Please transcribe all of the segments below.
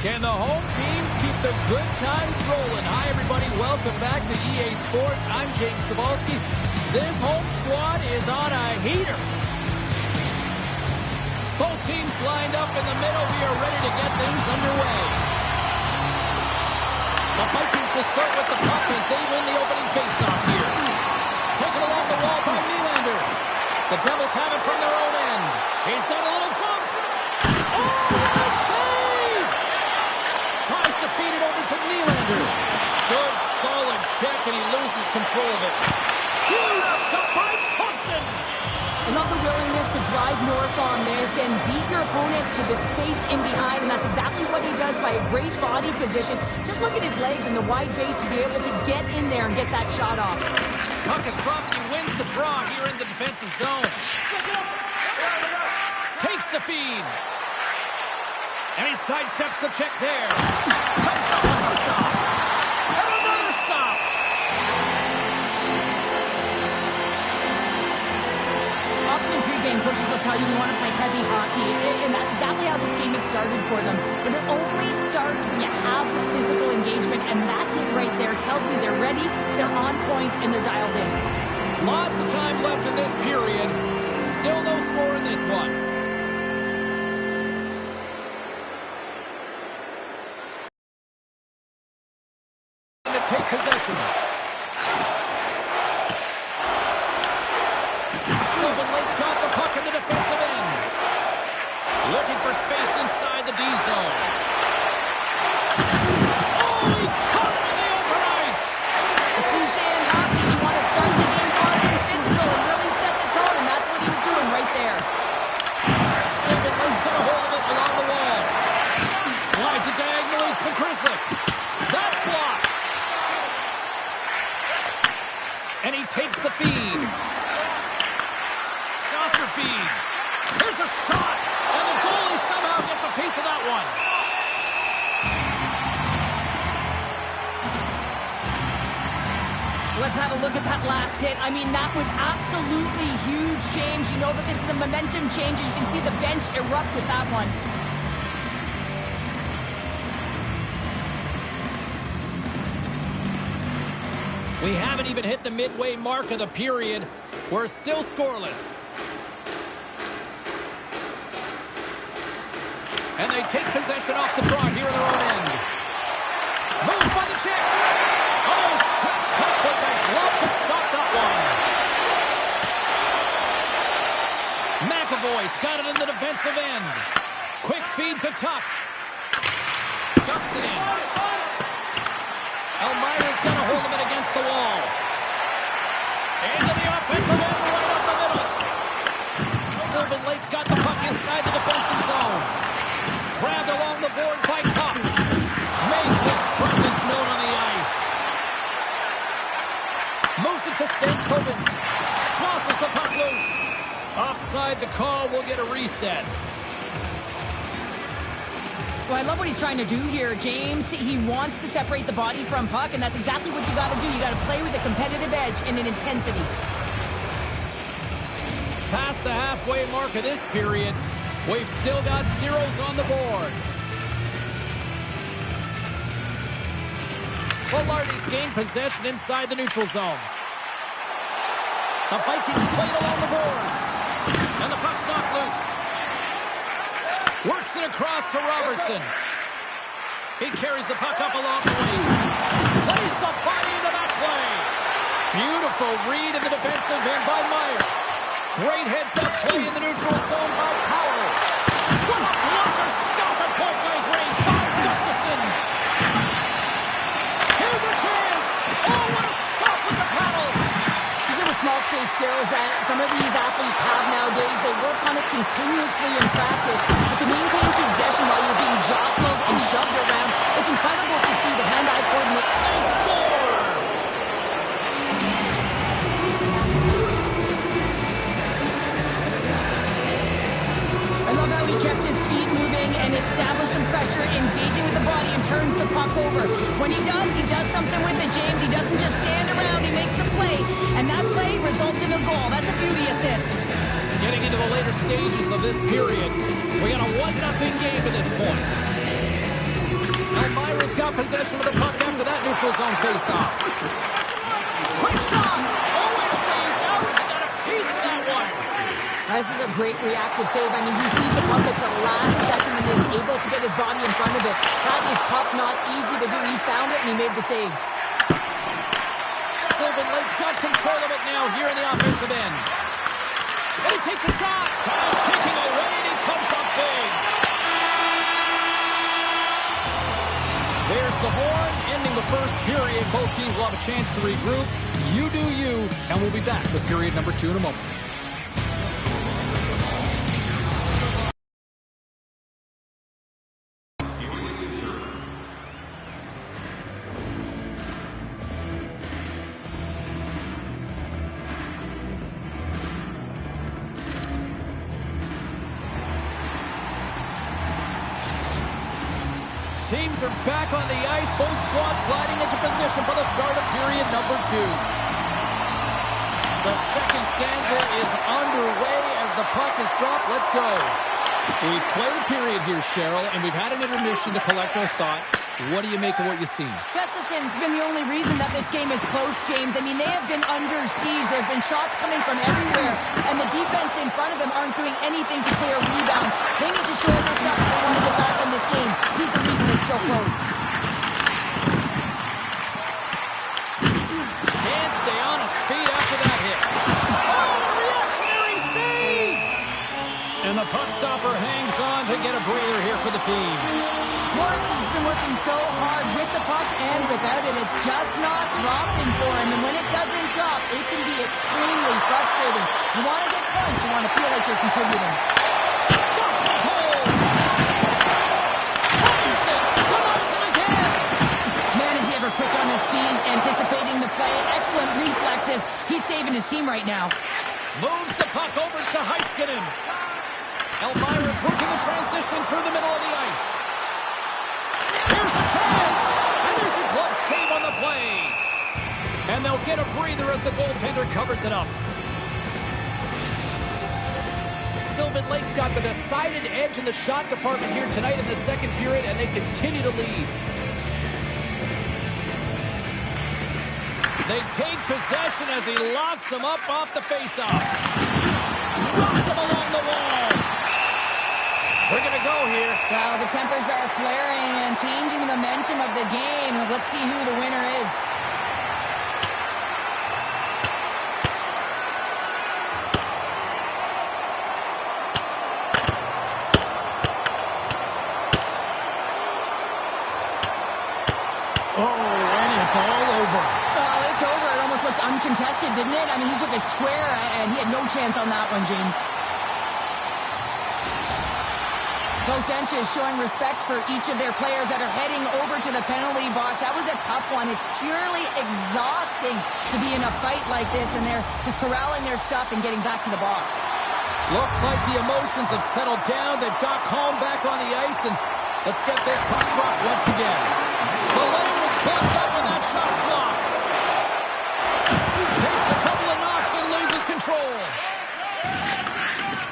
Can the home teams keep the good times rolling? Hi, everybody. Welcome back to EA Sports. I'm James Cebulski. This home squad is on a heater. Both teams lined up in the middle. We are ready to get things underway. The Vikings will start with the puck as they win the opening faceoff here. Taken along the wall by Nylander. The Devils have it from their own end. He's got a little jump. Oh, what a save! Tries to feed it over to Nylander. Good, solid check, and he loses control of it. Huge stop by Thompson. I love the willingness to drive north on this and beat your opponent to the space in behind, and that's exactly what he does by a great body position. Just look at his legs and the wide base to be able to get in there and get that shot off. Puck is dropped, and he wins the draw here in the defensive zone. Takes the feed. And he sidesteps the check there. Comes up with a stop. And another stop. Often in pregame, coaches will tell you we want to play heavy hockey, and that's exactly how this game has started for them. But it only starts when you have the physical engagement, and that hit right there tells me they're ready, they're on point, and they're dialed in. Lots of time left in this period. Still no score in this one. To take possession. Lake's got the puck in the defensive end. Looking for space inside the D zone. Oh, he caught him in the open ice. The cliche in hockey is you want to start the game hard and physical and really set the tone, and that's what he was doing right there. Sylvan Lake's got a hold of it along the wall. Slides it diagonally to Grizzly. That's blocked. And he takes the feed. Feed. Here's a shot, and the goalie somehow gets a piece of that one. Let's have a look at that last hit. I mean, that was absolutely huge, James. You know that this is a momentum changer. You can see the bench erupt with that one. We haven't even hit the midway mark of the period. We're still scoreless. And they take possession off the draw here in their own end. Moves by the check. Oh, strip shot with that glove to stop that one. McAvoy's got it in the defensive end. Quick feed to Tuck. Ducks it in. Elmira's got a hold of it against the wall. Into the offensive end right up the middle. Sylvan Lake's got the puck inside the defensive zone. Grabbed along the board by Tuck. Makes his presence known on the ice. Moves it to Stankoven. Crosses the puck loose. Offside the call. We'll get a reset. Well, I love what he's trying to do here, James. He wants to separate the body from puck, and that's exactly what you got to do. You got to play with a competitive edge and an intensity. Past the halfway mark of this period, we've still got zeros on the board. Velarde's gained possession inside the neutral zone. The Vikings played along the boards. And the puck's knocked loose. Works it across to Robertson. He carries the puck up along the wing. Plays the body into that play. Beautiful read in the defensive end by Meyer. Great heads-up play in the neutral zone by Powell. What a blocker stop at point-blank range by Gustafsson. Here's a chance. Oh, what a stop with the paddle. These are the small space skills that some of these athletes have nowadays. They work on it continuously in practice. But to maintain possession while you're being jostled and shoved around, it's incredible to see the hand-eye coordination. They score! I love how he kept his feet moving and established some pressure, engaging with the body and turns the puck over. When he does something with it, James. He doesn't just stand around, he makes a play. And that play results in a goal. That's a beauty assist. Getting into the later stages of this period, we got a 1-0 game to this point. He's got possession of the puck after that neutral zone faceoff. Quick shot! Oh, it stays out. He got a piece of that one. This is a great reactive save. I mean, he sees the puck at the last second and is able to get his body in front of it. That is tough, not easy to do. He found it and he made the save. Sylvan Lake's got control of it now here in the offensive end. And he takes a shot. Time ticking away and he comes up big. There's the horn, ending the first period. Both teams will have a chance to regroup. You do you, and we'll be back with period number 2 in a moment. Teams are back on the ice. Both squads gliding into position for the start of period number 2. The second stanza is underway as the puck is dropped. Let's go. We've played a period here, Cheryl, and we've had an intermission to collect our thoughts. What do you make of what you've seen? Gustafson's been the only reason that this game is close, James. I mean, they have been under siege. There's been shots coming from everywhere, and the defense in front of them aren't doing anything to clear rebounds. They need to shore this up if they want to get back in this game. He's the reason it's so close. Can't stay on his feet after that hit. Oh, reactionary save! And the puck stopper hangs on to get a breather here for the team. Morrissey's been working so hard with the puck and without it. It's just not dropping for him. And when it doesn't drop, it can be extremely frustrating. You want to get points. You want to feel like you're contributing. Stops it cold. Fires it. Denies it again. Man, is he ever quick on his feet, anticipating the play. Excellent reflexes. He's saving his team right now. Moves the puck over to Heiskanen. Elvira's working the transition through the middle of the ice. Here's a chance, and there's a glove save on the play. And they'll get a breather as the goaltender covers it up. Sylvan Lake's got the decided edge in the shot department here tonight in the second period, and they continue to lead. They take possession as he locks him up off the faceoff. Rocked him along the wall. We're going to go here. Well, the tempers are flaring and changing the momentum of the game. Let's see who the winner is. Oh, and it's all over. It's over. It almost looked uncontested, didn't it? I mean, he took it square, and he had no chance on that one, James. Both benches showing respect for each of their players that are heading over to the penalty box. That was a tough one. It's purely exhausting to be in a fight like this, and they're just corralling their stuff and getting back to the box. Looks like the emotions have settled down. They've got calm back on the ice, and let's get this puck dropped once again. The lane was blocked up, and that shot's blocked. Takes a couple of knocks and loses control.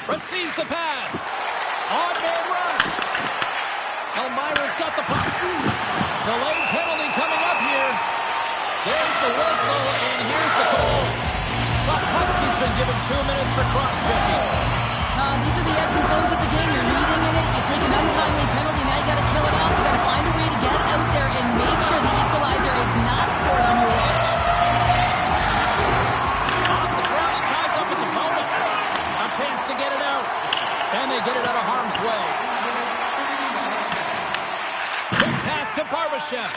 Receives the pass. Odd man rush. Elmira's got the puck. Delayed penalty coming up here. There's the whistle, and here's the call. Slafkovsky's been given 2 minutes for cross-checking. These are the ebbs and flows of the game. You're leading in it. You take an untimely penalty. Now you got to kill it off. You got to find a way to get out there and make sure the equalizer is not scored on your edge. Off the ground, he ties up his opponent. A chance to get it out. And they get it out of harm's way. Quick pass to Barbashev.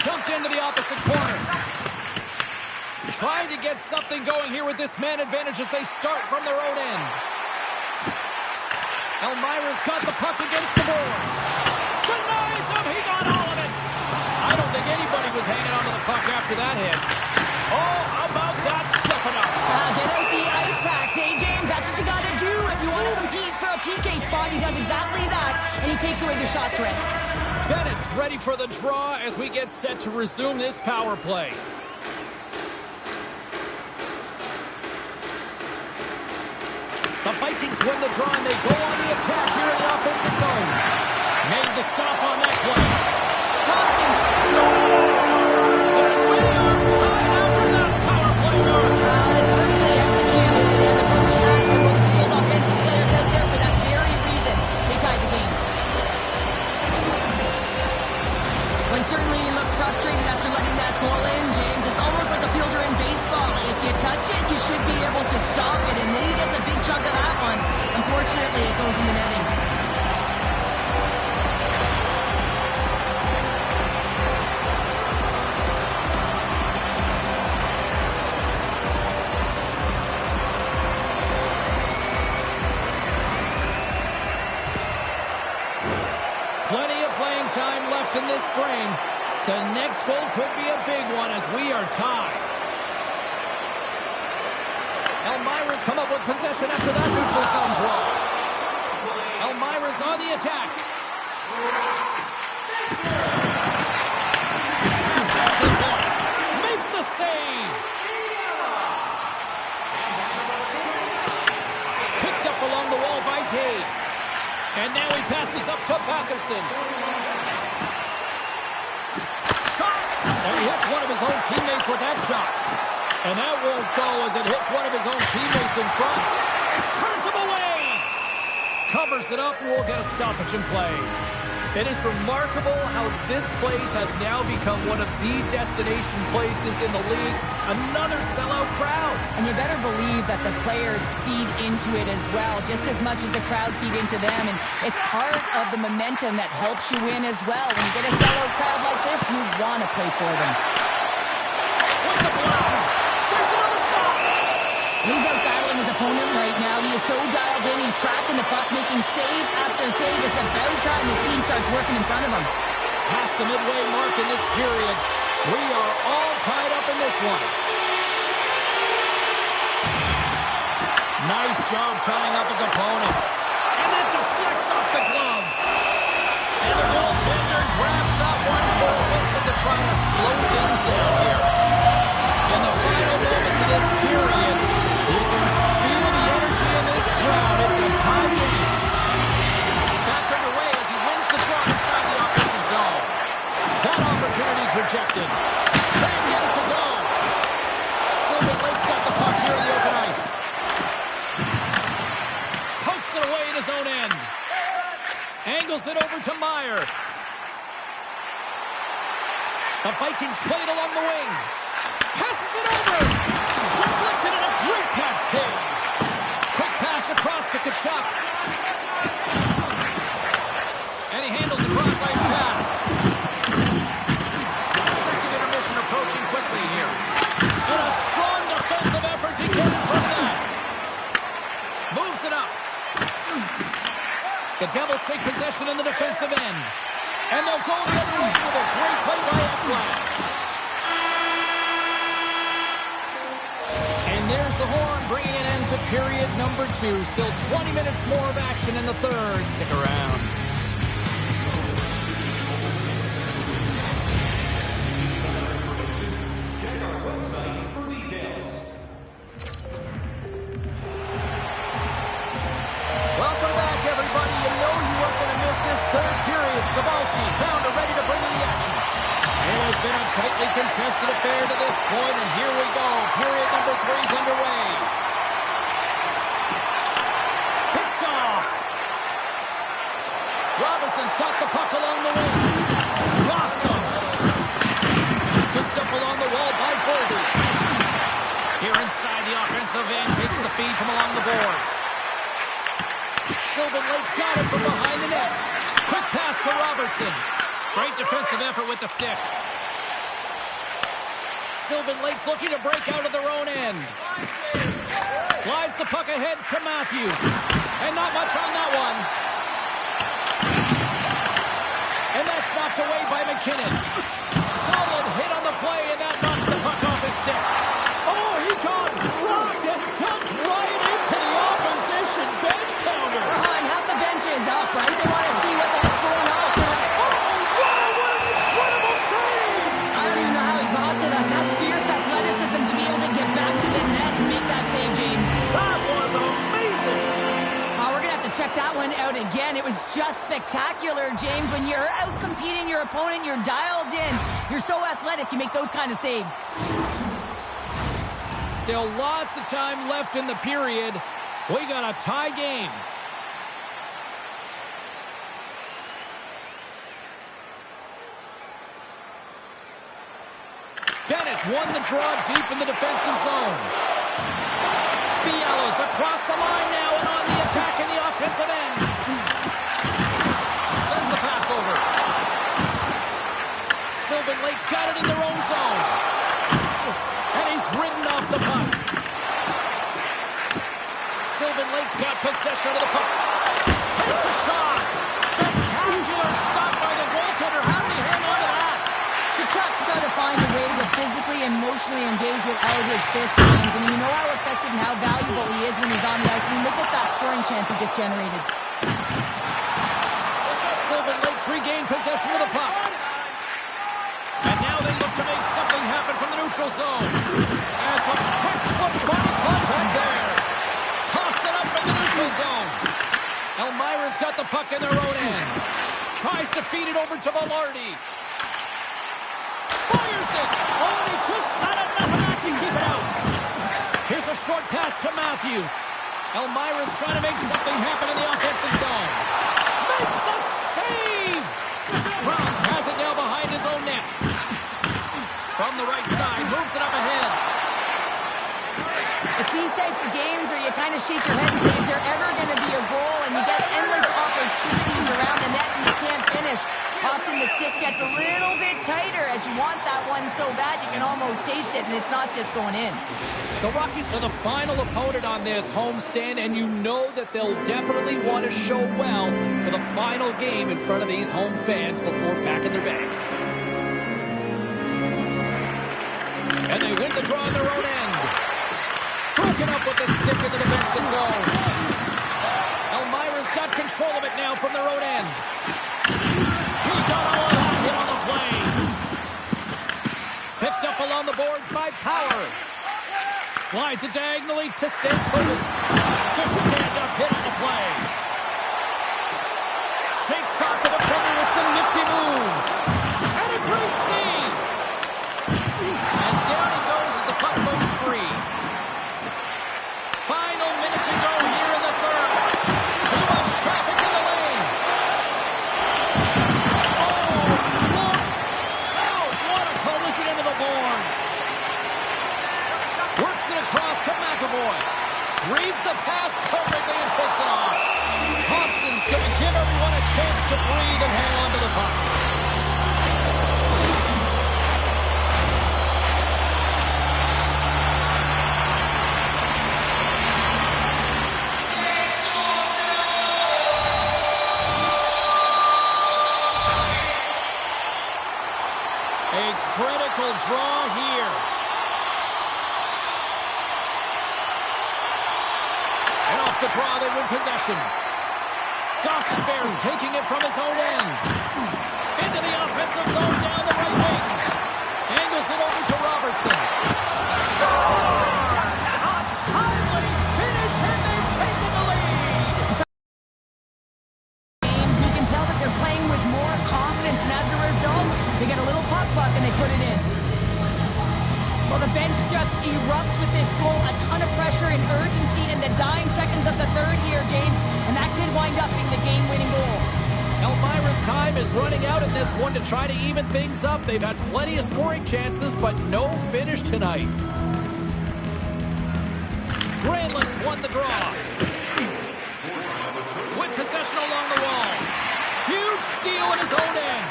Dumped into the opposite corner. Trying to get something going here with this man advantage as they start from their own end. Elmira's got the puck against the boards. Denies him. He got all of it. I don't think anybody was hanging onto the puck after that hit. Oh, how about that stepping up? Get out the ice packs, eh, James? That's what you got to do if you want to compete for a PK spot. He does exactly that, and he takes away the shot threat. Bennett's ready for the draw as we get set to resume this power play. The Vikings win the draw, and they go on the attack here in the offensive zone. Made the stop on that play. Cousins scores! And we are tied after that power play, Mark. Perfectly executed, and the coach has the most skilled offensive players out there for that very reason. They tied the game. When certainly he looks frustrated after letting that goal in, James, it's almost like a fielder in baseball. If you touch it, you should be able to stop it, and then he gets a big chunk of that one. Unfortunately, it goes in the netting. Plenty of playing time left in this frame. The next goal could be a big one as we are tied. Elmira's come up with possession after that neutral zone draw. Elmira's on the attack. Pass out to the point. Makes the save. Picked up along the wall by Taves. And now he passes up to Patterson. Shot! And he hits one of his own teammates with that shot. And that won't go as it hits one of his own teammates in front. Turns him away! Covers it up, and we'll get a stoppage in play. It is remarkable how this place has now become one of the destination places in the league. Another sellout crowd. And you better believe that the players feed into it as well, just as much as the crowd feed into them. And it's part of the momentum that helps you win as well. When you get a sellout crowd like this, you want to play for them. With the blast! There's another stop! He's out battling his opponent right now. He is so dialed in. He's tracking the puck, making save after save. It's about time his team starts working in front of him. Past the midway mark in this period. We are all tied up in this one. Nice job tying up his opponent. And that deflects off the glove. And the goaltender grabs that one for a whistle to try to slow things down here. In the final moments of this period, you can feel the energy in this crowd. It's a tie game. Back underway as he wins the draw inside the offensive zone. That opportunity is rejected. Can't get it to go. Silver Lake's got the puck here in the open ice. Pokes it away in his own end. Angles it over to Meyer. The Vikings play it along the wing. Passes it over. Deflected and a great pad save. Quick pass across to Kachuk. And he handles the cross-ice pass. Second intermission approaching quickly here. And a strong defensive effort to get in from that. Moves it up. The Devils take possession in the defensive end. And they'll go the other way with a great play by Ekblad. And there's the horn, bringing an end to period number 2. Still 20 minutes more of action in the third. Stick around. Welcome back, everybody. You know you weren't going to miss this third period. Savalsky found and ready to bring in the action. It has been a tightly contested affair to this point, and here we go. Period number 3 is underway. Picked off. Robertson's got the puck along the wing. Rocks him. Scooped up along the wall by Boldy. Here inside the offensive end, takes the feed from along the boards. Sylvan Lake's got it from behind the net. Quick pass to Robertson. Great defensive effort with the stick. Sylvan Lake's looking to break out of their own end. Slides the puck ahead to Matthews. And not much on that one. And that's knocked away by McKinnon. Solid hit on the play, and that knocks the puck off his stick. Oh, he got rocked and dunked right into the opposition bench pounder. And half the bench is up, right? They want to see what the heck's going on. I don't even know how he got to that. That's fierce athleticism to be able to get back to the net and make that save, James. That was amazing. out again. It was just spectacular, James. When you're out competing your opponent, you're dialed in. You're so athletic, you make those kind of saves. Still lots of time left in the period. We got a tie game. Bennett's won the draw deep in the defensive zone. Fielo's across the line now and on the attack in the offensive end. Sends the pass over. Sylvan Lake's got it in their own zone. And he's ridden off the puck. Sylvan Lake's got possession of the puck. Takes a shot. Spectacular stop by the goaltender. How did he hang on to that? The Truck's got to find a way to physically and emotionally engage with Elliot's fists, James. I mean, you know how effective and how valuable he is when he's on the ice. I mean, look at that scoring chance he just generated. Sylvan Lake's regained possession of the puck. And now they look to make something happen from the neutral zone. And it's a textbook body contact there. Toss it up in the neutral zone. Elmira's got the puck in their own end. Tries to feed it over to Velarde. Fires it. Oh, and he just not enough of that to keep it out. Here's a short pass to Matthews. Elmira's trying to make something happen in the offensive zone. Makes the save. Browns has it now behind his own net. From the right side, moves it up ahead. It's these types of games where you kind of shake your head and say, is there ever going to be a goal? And you get endless opportunities around the net and you can't finish. Often the stick gets a little bit tighter as you want that one so bad you can almost taste it, and it's not just going in. The Rockies are the final opponent on this homestand, and you know that they'll definitely want to show well for the final game in front of these home fans before packing their bags. And they win the draw on their own end. Broken up with the stick in the defensive zone. Elmira's got control of it now from their own end. He got all of that hit on the play. Picked up along the boards by Power. Slides it diagonally to Stankoven. Good stand-up hit on the play. Shakes off the defender with some nifty moves. And a great save. And down he goes as the puck goes free. Final minute to go here in the third. Too much traffic in the lane. Oh, look out. What a collision into the boards. Works it across to McAvoy. Reads the pass perfectly and takes it off. Thompson's going to give everyone a chance to breathe and hang on to the puck. A critical draw here. And off the draw, they win possession. Goss's Bears taking it from his own end. Into the offensive zone down the right wing. Angles it over to Robertson. Scores! A timely finish, and they've taken the lead. Games, you can tell that they're playing with more confidence, and as a result, they get a little puck and they put it in. Well, the bench just erupts with this goal. A ton of pressure and urgency in the dying seconds of the third here, James, and that could wind up being the game-winning goal. Elmira's time is running out in this one to try to even things up. They've had plenty of scoring chances, but no finish tonight. Granlund's won the draw. Quick possession along the wall. Huge steal in his own end.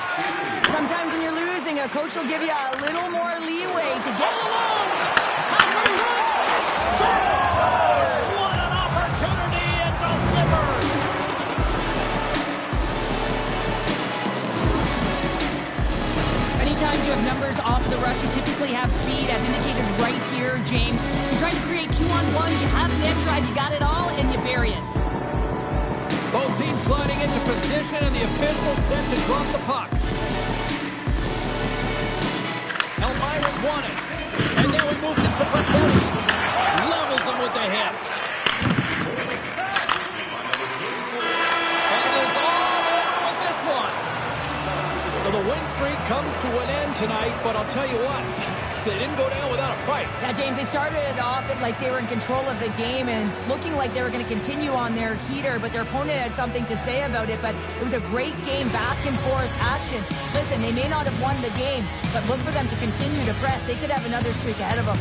Sometimes when you're losing, a coach will give you a little more leeway to get alone. Has a shot. Scores! What an opportunity and delivers. Anytime you have numbers off the rush, you typically have speed, as indicated right here, James. You're trying to create 2-on-1, you have net drive, you got it all, and you bury it. Both teams gliding into position, and the official set to drop the puck. Elmira's won it. And now he moves it to Fratelli. Levels him with the hip. comes to an end tonight, but I'll tell you what, they didn't go down without a fight. Yeah, James, they started it off like they were in control of the game and looking like they were going to continue on their heater, but their opponent had something to say about it. But it was a great game, back and forth action. Listen, they may not have won the game, but look for them to continue to press. They could have another streak ahead of them.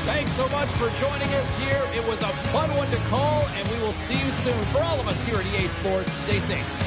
Thanks so much for joining us here. It was a fun one to call, and we will see you soon. For all of us here at EA Sports, stay safe.